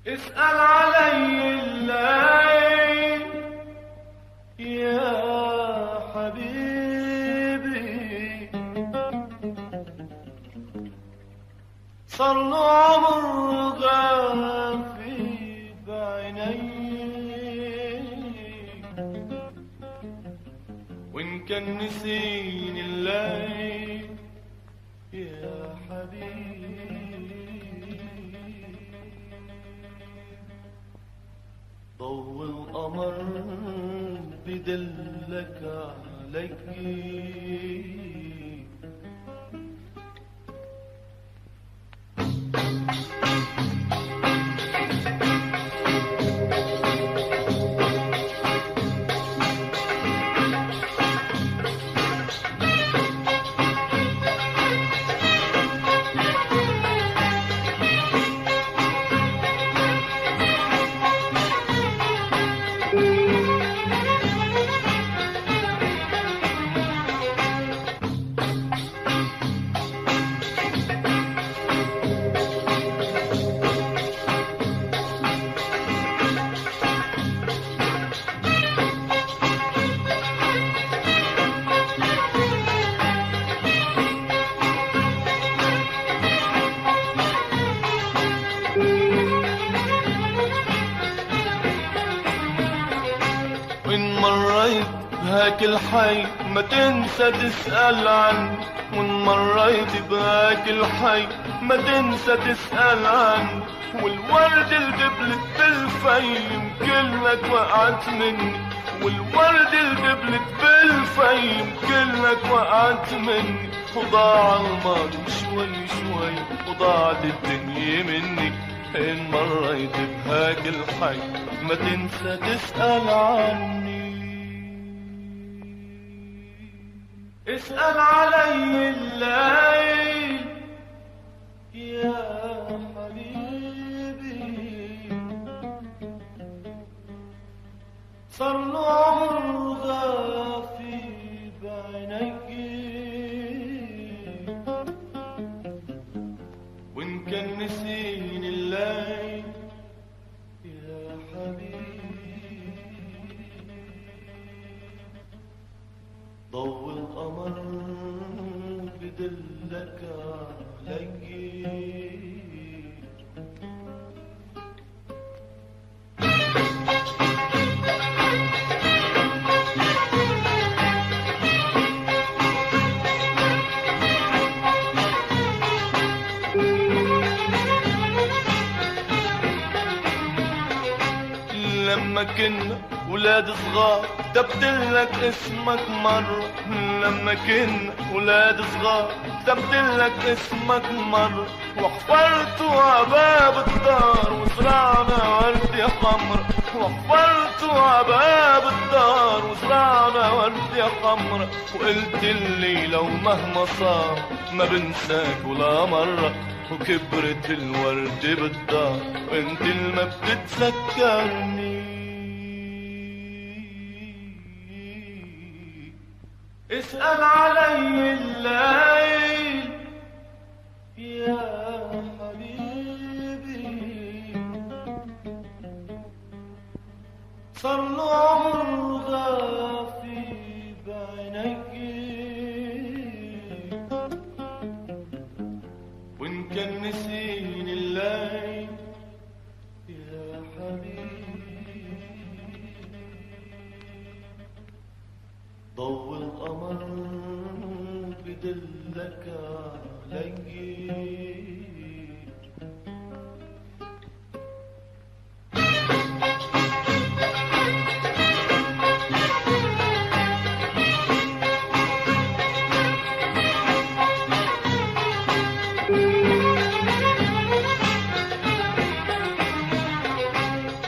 اسأل علي الليل يا حبيبي، صار له عمر غافي بعيني، وإن كان نسيني الليل يا حبيبي، ضو القمر بدلك علي، وإن مريت بهاك الحي ما تنسى تسأل عني، وإن مريت بهاك الحي ما تنسى تسأل عني، والورد الدبلت بالفيم كلك وقعت مني، والورد الدبلت بالفيم كلك وقعت مني، وضاع الماضي شوي شوي وضاعت الدنيا مني. إن مريت بهاك الحي ما تنسى تسأل عني، اسأل علي الليل يا حبيبي، صار له عمر غافي بعيني، وإن كان نسيني الليل يا حبيبي، ضو القمر بدلك علي، لما كنا ولاد صغار كتبتلك اسمك مرة، لما كنا ولاد صغار كتبتلك اسمك مرة، وحفرت عباب الدار وزرعنا وردة حمرا، وحفرت عباب الدار وزرعنا وردة حمرا، وقلت لي لو مهما صار ما بنساك ولا مرة، وكبرت الوردة بالدار وانت اللي ما بتتذكرني. اسأل علي الليل يا حبيبي، صار له عمر غافي بعيني، وإن كان نسيني الليل يا حبيبي، ضو القمر بدلك علي،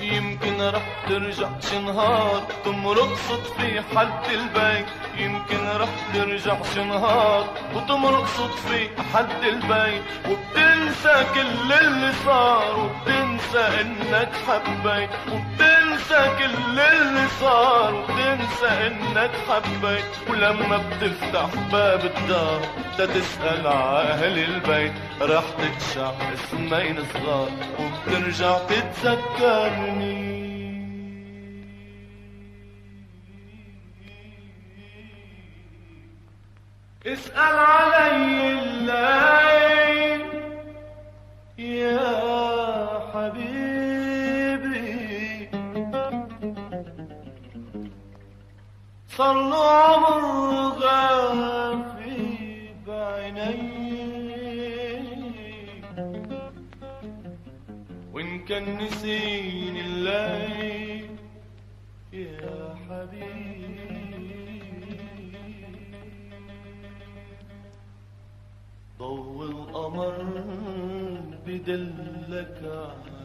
يمكن رح ترجع شي نهار تمرق صدفي حد البيت، يمكن رح ترجع شي نهار وتمرق صدفي حد البيت، وبتنسى كل اللي صار وبتنسى انك حبيت، وبتنسى كل اللي صار وبتنسى تنسى انك حبيت، ولما بتفتح باب الدار تتسأل عاهل البيت رح تقشع اسمين صغار وبترجع تتذكرني. اسأل علي الليل يا حبيبي، صار له عمر غافي بعيني، وإن كان نسيني الليل يا حبيبي، ضوء القمر بدلك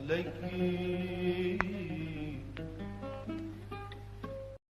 علي